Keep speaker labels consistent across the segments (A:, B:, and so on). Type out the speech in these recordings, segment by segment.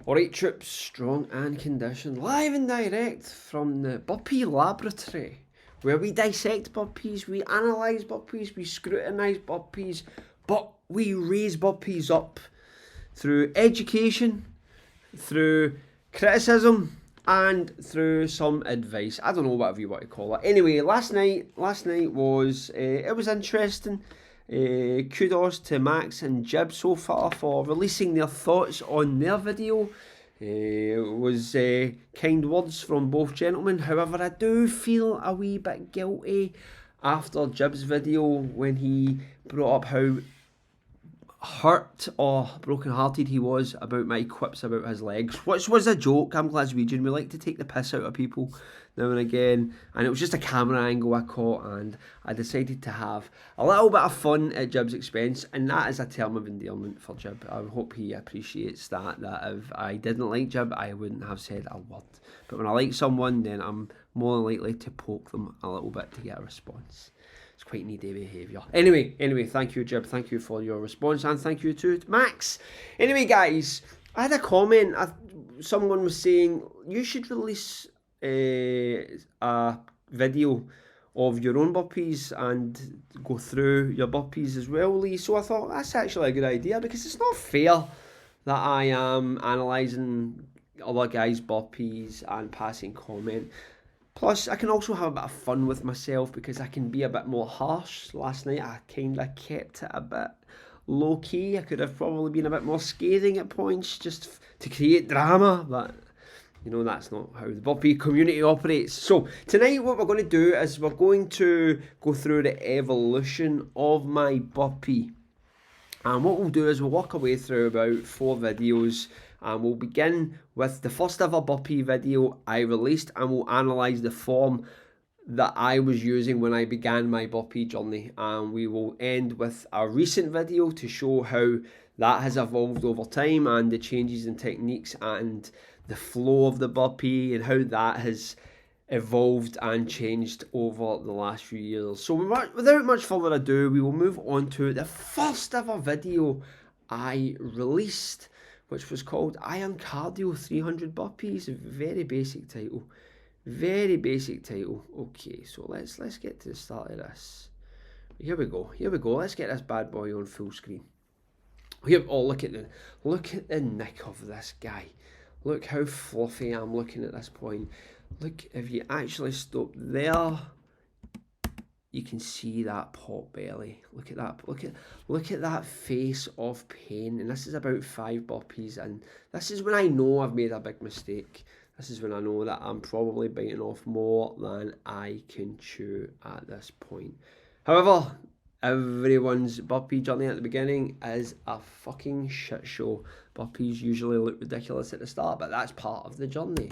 A: Alright troops, strong and conditioned, live and direct from the BURPEE laboratory, where we dissect BURPEes, we analyse BURPEes, we scrutinise BURPEes, but we raise BURPEes up through education, through criticism, and through some advice. I don't know, whatever you want to call it. Anyway, last night was it was interesting. Kudos to Max and Jib so far for releasing their thoughts on their video. It was kind words from both gentlemen. However, I do feel a wee bit guilty after Jib's video when he brought up how hurt or broken-hearted he was about my quips about his legs, which was a joke. I'm Glaswegian, we like to take the piss out of people now and again, and it was just a camera angle I caught, and I decided to have a little bit of fun at Jib's expense, and that is a term of endearment for Jib. I hope he appreciates that if I didn't like Jib, I wouldn't have said a word, but when I like someone, then I'm more likely to poke them a little bit to get a response. It's quite needy behaviour. Anyway, thank you, Jib. Thank you for your response, and thank you to Max. Anyway, guys, I had a comment. Someone was saying you should release a video of your own BURPEes and go through your BURPEes as well, Lee. So I thought that's actually a good idea, because it's not fair that I am analysing other guys' BURPEes and passing comment. Plus, I can also have a bit of fun with myself because I can be a bit more harsh. Last night, I kind of kept it a bit low-key. I could have probably been a bit more scathing at points just to create drama, but, you know, that's not how the BURPEE community operates. So, tonight what we're going to do is we're going to go through the evolution of my BURPEE. And what we'll do is we'll work our way through about 4 videos, and we'll begin with the first ever BURPEE video I released, and we'll analyse the form that I was using when I began my BURPEE journey, and we will end with a recent video to show how that has evolved over time and the changes in techniques and the flow of the BURPEE and how that has evolved and changed over the last few years. So without much further ado, we will move on to the first ever video I released, which was called Iron Cardio 300 BURPEes. Very basic title. Very basic title. Okay, so let's get to the start of this. Here we go. Let's get this bad boy on full screen. Oh, look at the neck of this guy. Look how fluffy I'm looking at this point. Look, if you actually stop there, you can see that pot belly. Look at that. Look at that face of pain. And this is about 5 BURPEes, and this is when I know I've made a big mistake. This is when I know that I'm probably biting off more than I can chew at this point. However, everyone's BURPEE journey at the beginning is a fucking shit show. BURPEes usually look ridiculous at the start, but that's part of the journey.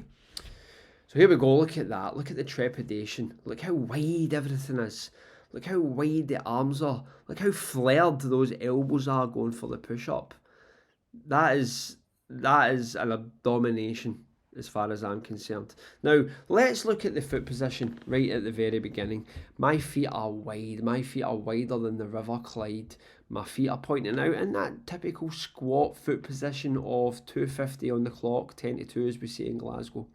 A: So here we go, look at that, look at the trepidation, look how wide everything is, look how wide the arms are, look how flared those elbows are going for the push-up. That is an abomination as far as I'm concerned. Now, let's look at the foot position right at the very beginning. My feet are wide, my feet are wider than the River Clyde. My feet are pointing out in that typical squat foot position of 250 on the clock, 10 to 2 as we say in Glasgow.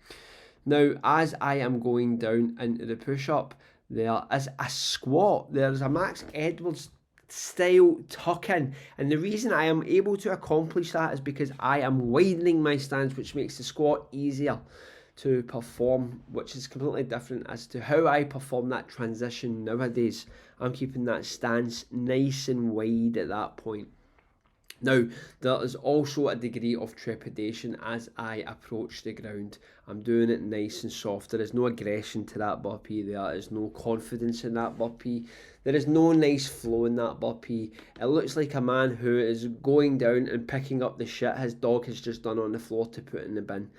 A: Now, as I am going down into the push-up, there is a squat. There's a Max Edwards style tuck-in. And the reason I am able to accomplish that is because I am widening my stance, which makes the squat easier to perform, which is completely different as to how I perform that transition nowadays. I'm keeping that stance nice and wide at that point. Now, there is also a degree of trepidation as I approach the ground. I'm doing it nice and soft. There is no aggression to that BURPEE. There is no confidence in that BURPEE. There is no nice flow in that BURPEE. It looks like a man who is going down and picking up the shit his dog has just done on the floor to put in the bin.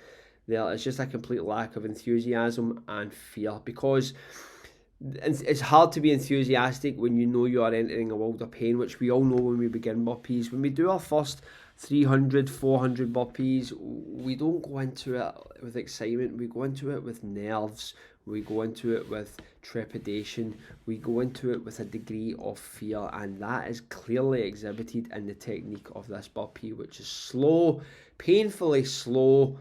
A: There is just a complete lack of enthusiasm and fear, because it's hard to be enthusiastic when you know you are entering a world of pain, which we all know when we begin BURPEes. When we do our first 300, 400 BURPEes, we don't go into it with excitement. We go into it with nerves. We go into it with trepidation. We go into it with a degree of fear, and that is clearly exhibited in the technique of this BURPEE, which is slow, painfully slow,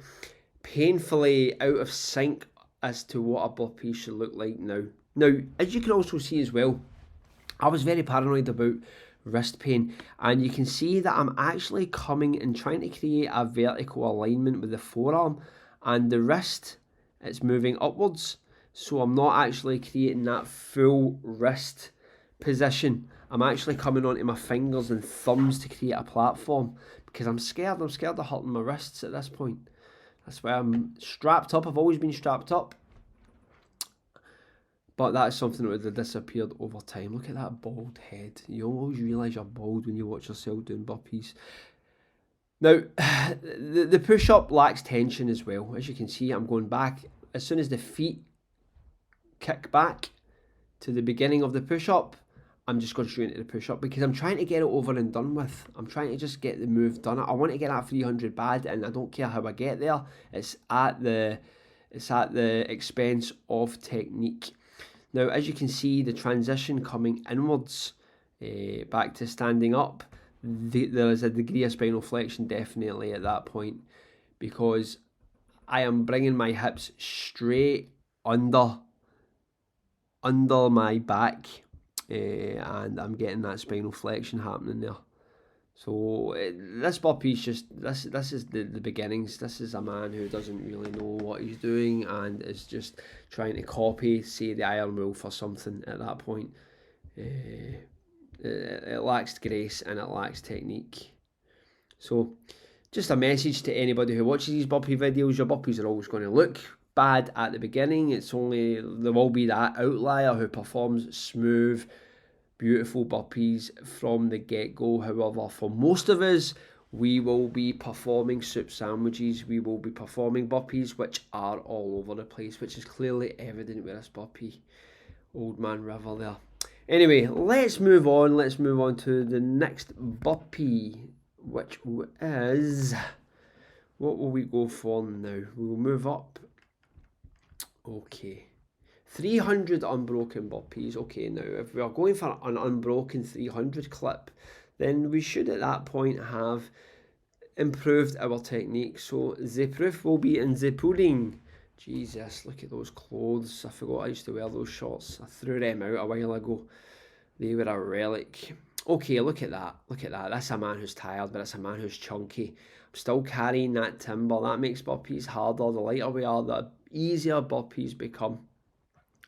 A: painfully out of sync as to what a burpee should look like now. Now, as you can also see as well, I was very paranoid about wrist pain, and you can see that I'm actually coming and trying to create a vertical alignment with the forearm, and the wrist, it's moving upwards, so I'm not actually creating that full wrist position. I'm actually coming onto my fingers and thumbs to create a platform, because I'm scared of hurting my wrists at this point. That's why I'm strapped up. I've always been strapped up. But that's something that would have disappeared over time. Look at that bald head. You always realise you're bald when you watch yourself doing burpees. Now, the push-up lacks tension as well. As you can see, I'm going back. As soon as the feet kick back to the beginning of the push-up, I'm just going straight into the push-up, because I'm trying to get it over and done with. I'm trying to just get the move done. I want to get that 300 bad, and I don't care how I get there. It's at the expense of technique. Now, as you can see, the transition coming inwards, back to standing up, there is a degree of spinal flexion definitely at that point, because I am bringing my hips straight under my back, and I'm getting that spinal flexion happening there. So this burpee is just, this is the beginnings. This is a man who doesn't really know what he's doing and is just trying to copy, say, the Iron Wolf or something at that point. It lacks grace and it lacks technique. So just a message to anybody who watches these burpee videos: your burpees are always going to look bad at the beginning. There will be that outlier who performs smooth, beautiful burpees from the get-go. However, for most of us, we will be performing soup sandwiches. We will be performing burpees which are all over the place, which is clearly evident with this burpee. Old Man River there. Anyway, let's move on. Let's move on to the next burpee, which is... what will we go for now? We will move up. Okay. 300 unbroken burpees. Okay, now if we are going for an unbroken 300 clip, then we should at that point have improved our technique. So the proof will be in the pudding. Jesus, look at those clothes. I forgot I used to wear those shorts. I threw them out a while ago. They were a relic. Okay, look at that. Look at that. That's a man who's tired, but it's a man who's chunky. I'm still carrying that timber. That makes burpees harder. The lighter we are, the easier burpees become.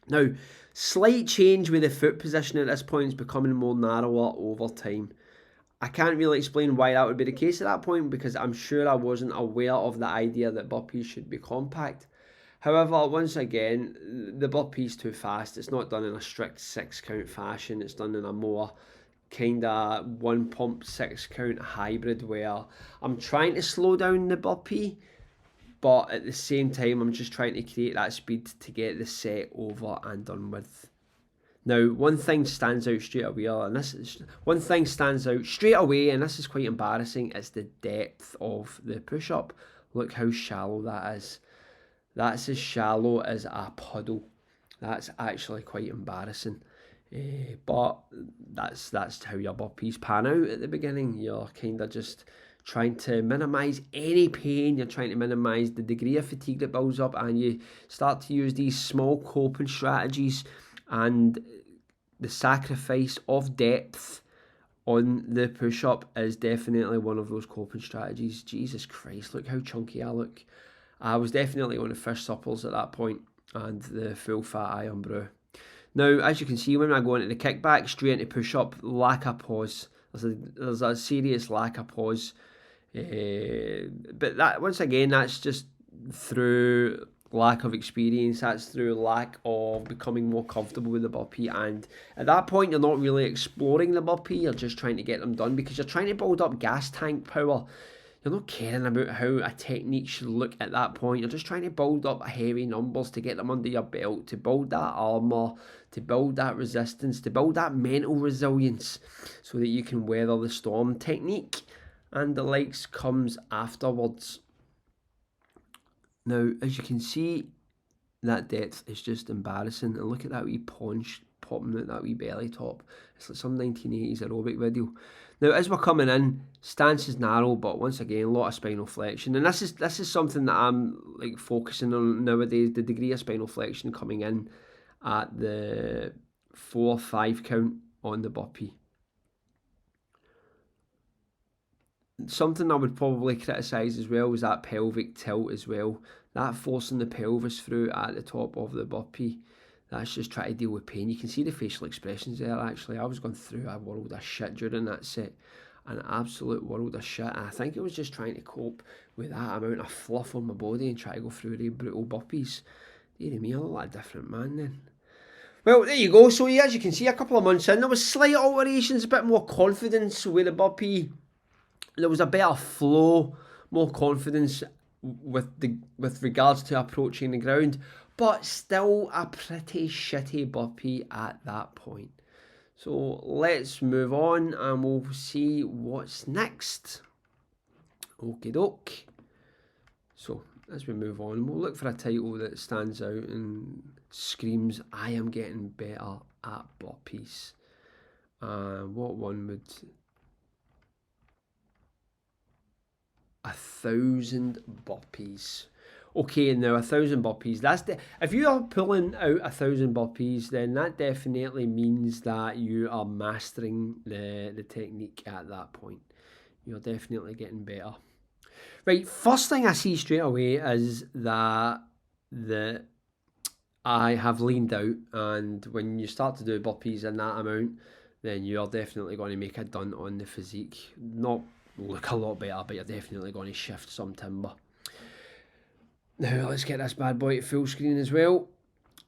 A: Now, slight change with the foot position at this point is becoming more narrower over time. I can't really explain why that would be the case at that point, because I'm sure I wasn't aware of the idea that burpees should be compact. However, once again, the burpee's too fast. It's not done in a strict 6-count fashion. It's done in a more kind of 1-pump 6-count hybrid, where I'm trying to slow down the burpee, but at the same time, I'm just trying to create that speed to get the set over and done with. Now, one thing stands out straight away, and this is quite embarrassing, is the depth of the push-up. Look how shallow that is. That's as shallow as a puddle. That's actually quite embarrassing. But that's how your burpees pan out at the beginning. You're kind of just trying to minimise any pain. You're trying to minimise the degree of fatigue that builds up, and you start to use these small coping strategies, and the sacrifice of depth on the push-up is definitely one of those coping strategies. Jesus Christ, look how chunky I look. I was definitely on the fish suppers at that point and the full fat iron brew. Now, as you can see, when I go into the kickback, straight into push-up, lack of pause. There's a serious lack of pause. But that, once again, that's just through lack of experience. That's through lack of becoming more comfortable with the burpee. And at that point, you're not really exploring the burpee. You're just trying to get them done, because you're trying to build up gas tank power. You're not caring about how a technique should look at that point. You're just trying to build up heavy numbers to get them under your belt, to build that armour, to build that resistance, to build that mental resilience, so that you can weather the storm. Technique and the likes comes afterwards. Now, as you can see, that depth is just embarrassing. And look at that wee pawn popping out that wee belly top. It's like some 1980s aerobic video. Now, as we're coming in, stance is narrow, but once again, a lot of spinal flexion. And this is something that I'm like focusing on nowadays, the degree of spinal flexion coming in at the 4-5 count on the BURPEE. Something I would probably criticise as well was that pelvic tilt as well. That forcing the pelvis through at the top of the BURPEE. That's just trying to deal with pain. You can see the facial expressions there actually. I was going through a world of shit during that set. An absolute world of shit. And I think it was just trying to cope with that amount of fluff on my body and try to go through the brutal BURPEEs. Dear me, I look like a different man then. Well, there you go. So yeah, as you can see, a couple of months in, there was slight alterations, a bit more confidence with the BURPEE. There was a better flow, more confidence with regards to approaching the ground, but still a pretty shitty BURPEE at that point. So let's move on and we'll see what's next. Okie doke. So as we move on, we'll look for a title that stands out and screams, I am getting better at BURPEEs. What one would... 1,000 BURPEEs. Okay, now 1,000 BURPEEs. That's if you are pulling out 1,000 BURPEEs, then that definitely means that you are mastering the technique at that point. You're definitely getting better. Right, first thing I see straight away is that I have leaned out, and when you start to do BURPEEs in that amount, then you're definitely going to make a dent on the physique. Not look a lot better, but you're definitely going to shift some timber. Now let's get this bad boy to full screen as well.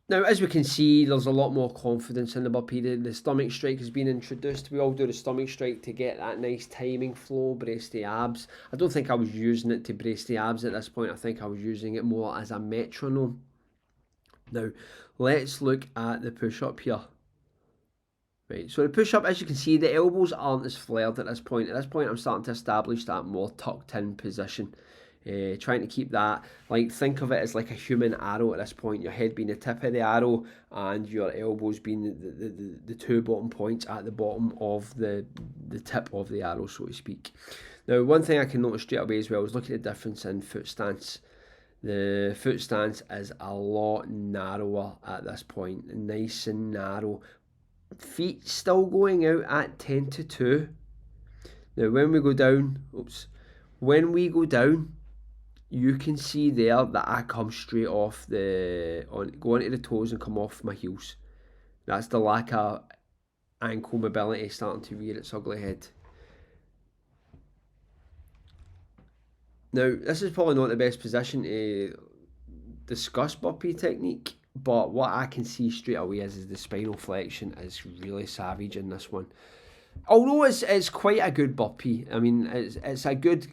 A: Now as we can see, there's a lot more confidence in the BURPEE. The stomach strike has been introduced. We all do the stomach strike to get that nice timing flow, brace the abs. I don't think I was using it to brace the abs at this point. I think I was using it more as a metronome. Now let's look at the push-up here. Right, so the push-up, as you can see, the elbows aren't as flared at this point. At this point, I'm starting to establish that more tucked-in position. Trying to keep that, like, think of it as like a human arrow at this point. Your head being the tip of the arrow and your elbows being the two bottom points at the bottom of the tip of the arrow, so to speak. Now, one thing I can notice straight away as well is look at the difference in foot stance. The foot stance is a lot narrower at this point, nice and narrow. Feet still going out at 10 to 2. Now when we go down, you can see there that I come straight off go onto the toes and come off my heels. That's the lack of ankle mobility starting to rear its ugly head. Now this is probably not the best position to discuss BURPEE technique, but what I can see straight away is the spinal flexion is really savage in this one. Although it's quite a good BURPEE. I mean, it's a good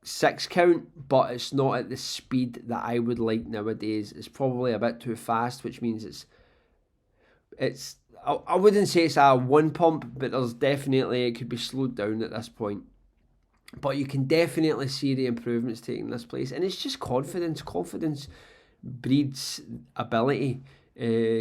A: 6 count, but it's not at the speed that I would like nowadays. It's probably a bit too fast, which means I wouldn't say it's a one pump, but there's definitely, it could be slowed down at this point. But you can definitely see the improvements taking this place, and it's just confidence. Confidence breeds ability.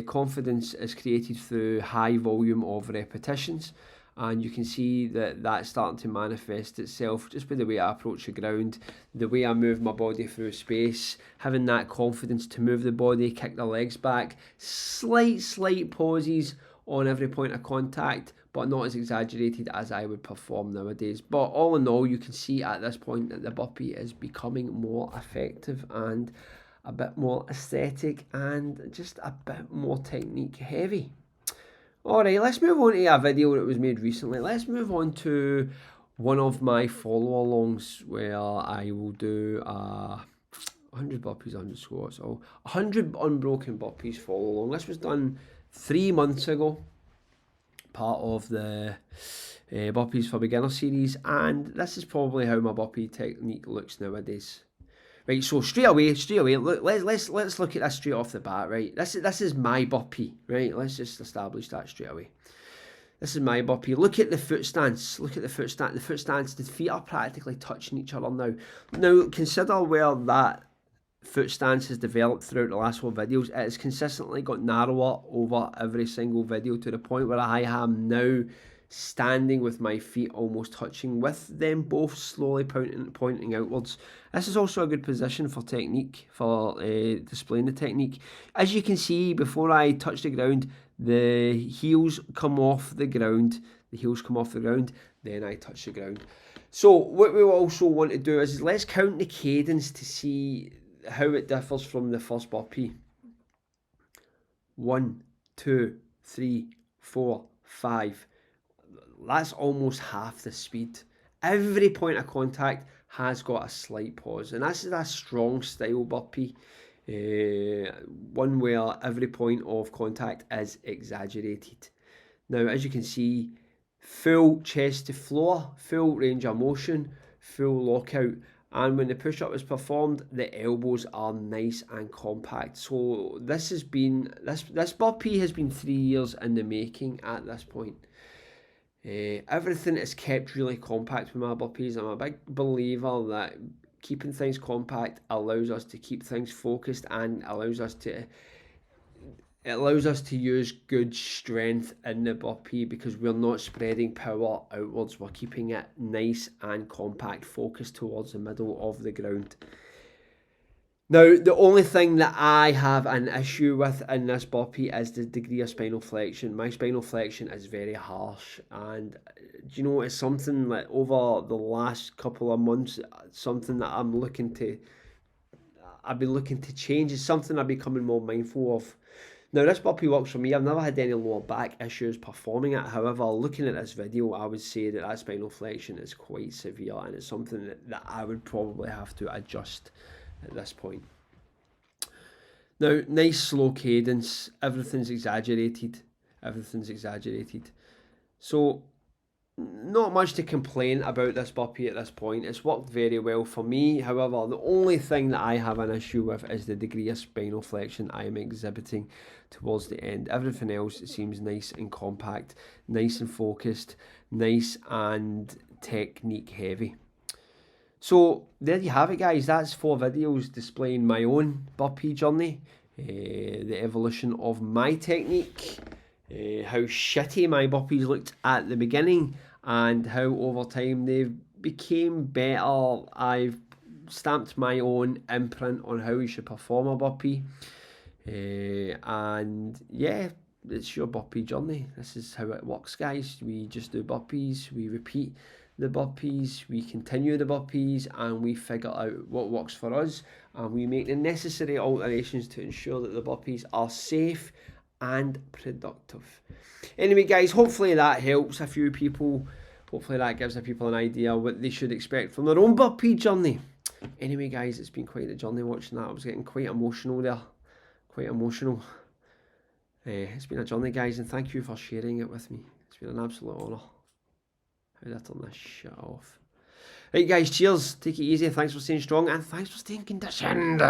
A: Confidence is created through high volume of repetitions, and you can see that that's starting to manifest itself just by the way I approach the ground, the way I move my body through space, having that confidence to move the body, kick the legs back, slight pauses on every point of contact, but not as exaggerated as I would perform nowadays. But all in all, you can see at this point that the BURPEE is becoming more effective and a bit more aesthetic and just a bit more technique heavy. Alright, let's move on to a video that was made recently. Let's move on to one of my follow-alongs where I will do 100 BURPEEs, 100 squats, 100 unbroken BURPEEs follow-along. This was done 3 months ago, part of the BURPEEs for Beginner series, and this is probably how my BURPEE technique looks nowadays. Right, so straight away, look, let's look at this straight off the bat, right? This is my BURPEE, right? Let's just establish that straight away. This is my BURPEE. Look at the foot stance. Look at the foot stance. The feet are practically touching each other now. Now, consider where that foot stance has developed throughout the last 4 videos. It has consistently got narrower over every single video to the point where I am now standing with my feet almost touching, with them both slowly pointing outwards. This is also a good position for technique, for displaying the technique. As you can see, before I touch the ground, the heels come off the ground. Then I touch the ground. So what we also want to do is let's count the cadence to see how it differs from the first BURPEE. 1, 2, 3, 4, 5. That's almost half the speed. Every point of contact has got a slight pause, and this is a strong style BURPEE. One where every point of contact is exaggerated. Now, as you can see, full chest to floor, full range of motion, full lockout, and when the push-up is performed, the elbows are nice and compact. So this BURPEE has been 3 years in the making at this point. Everything is kept really compact with my BURPEEs. I'm a big believer that keeping things compact allows us to keep things focused and allows us to use good strength in the BURPEE, because we're not spreading power outwards. We're keeping it nice and compact, focused towards the middle of the ground. Now, the only thing that I have an issue with in this BURPEE is the degree of spinal flexion. My spinal flexion is very harsh, and you know, it's something that over the last couple of months, something that I've been looking to change. It's something I'm becoming more mindful of. Now, this BURPEE works for me. I've never had any lower back issues performing it. However, looking at this video, I would say that spinal flexion is quite severe, and it's something that I would probably have to adjust at this point. Now, nice slow cadence. Everything's exaggerated. So, not much to complain about this BURPEE at this point. It's worked very well for me. However, the only thing that I have an issue with is the degree of spinal flexion I am exhibiting towards the end. Everything else seems nice and compact, nice and focused, nice and technique heavy. So there you have it, guys. That's 4 videos displaying my own BURPEE journey, the evolution of my technique, how shitty my BURPEEs looked at the beginning, and how over time they became better. I've stamped my own imprint on how you should perform a BURPEE, and yeah, it's your BURPEE journey. This is how it works, guys. We just do BURPEEs, we repeat the BURPEEs, we continue the BURPEEs, and we figure out what works for us, and we make the necessary alterations to ensure that the BURPEEs are safe and productive. Anyway, guys, hopefully that helps a few people. Hopefully that gives the people an idea what they should expect from their own BURPEE journey. Anyway, guys, it's been quite the journey watching that. I was getting quite emotional there. It's been a journey, guys, and thank you for sharing it with me. It's been an absolute honour. How did I turn this shit off? Right, guys, cheers. Take it easy. Thanks for staying strong, and thanks for staying conditioned.